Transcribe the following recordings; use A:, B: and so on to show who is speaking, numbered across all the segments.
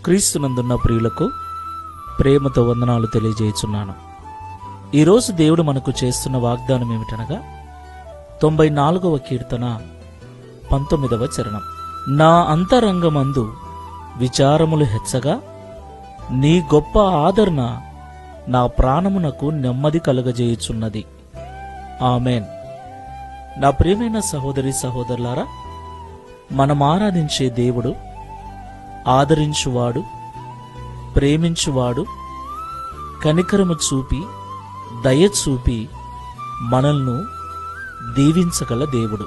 A: క్రీస్తునందున్న ప్రియులకు ప్రేమతో వందనాలు తెలియజేయుచున్నాను. ఈరోజు దేవుడు మనకు చేస్తున్న వాగ్దానం ఏమిటనగా 94వ కీర్తన 19వ చరణం. నా అంతరంగమందు విచారములు హెచ్చగా నీ గొప్ప ఆదరణ నా ప్రాణమునకు నెమ్మది కలుగజేయుచున్నది. ఆమేన్. నా ప్రియమైన సహోదరి సహోదరులారా, మనం ఆరాధించే దేవుడు ఆదరించువాడు, ప్రేమించువాడు, కనికరము చూపి దయ చూపి మనల్ని దీవించగల దేవుడు.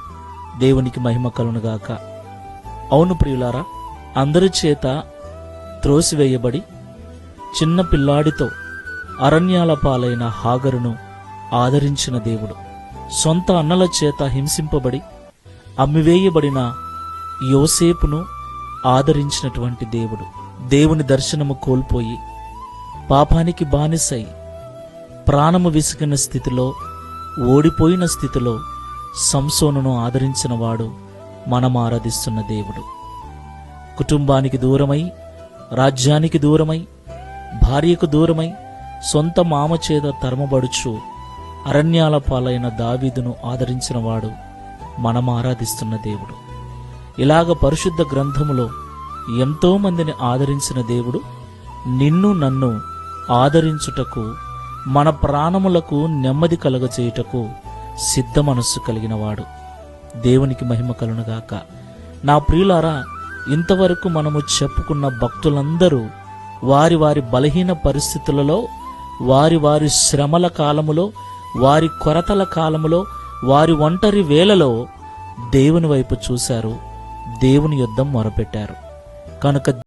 A: దేవునికి మహిమ కలుగునుగాక. అవును ప్రియులారా, అందరి చేత త్రోసివేయబడి చిన్న పిల్లాడితో అరణ్యాల పాలైన హాగరును ఆదరించిన దేవుడు, సొంత అన్నల చేత హింసింపబడి అమ్మివేయబడిన యోసేపును ఆదరించినటువంటి దేవుడు, దేవుని దర్శనము కోల్పోయి పాపానికి బానిసై ప్రాణము విసిగిన స్థితిలో, ఓడిపోయిన స్థితిలో సంసోనును ఆదరించిన వాడు మనం ఆరాధిస్తున్న దేవుడు. కుటుంబానికి దూరమై, రాజ్యానికి దూరమై, భార్యకు దూరమై, సొంత మామ చేత తరమబడుచు అరణ్యాల పాలైన దావీదును ఆదరించిన వాడు మనం ఆరాధిస్తున్న దేవుడు. ఇలాగ పరిశుద్ధ గ్రంథములో ఎంతో మందిని ఆదరించిన దేవుడు నిన్ను నన్ను ఆదరించుటకు, మన ప్రాణములకు నెమ్మది కలుగచేయుటకు సిద్ధ మనస్సు కలిగినవాడు. దేవునికి మహిమ కలుగునుగాక. నా ప్రియులారా, ఇంతవరకు మనము చెప్పుకున్న భక్తులందరూ వారి వారి బలహీన పరిస్థితులలో, వారి వారి శ్రమల కాలములో, వారి కొరతల కాలములో, వారి ఒంటరి వేళలో దేవుని వైపు చూశారు, దేవుని యొద్ద మొరపెట్టారు. కనుక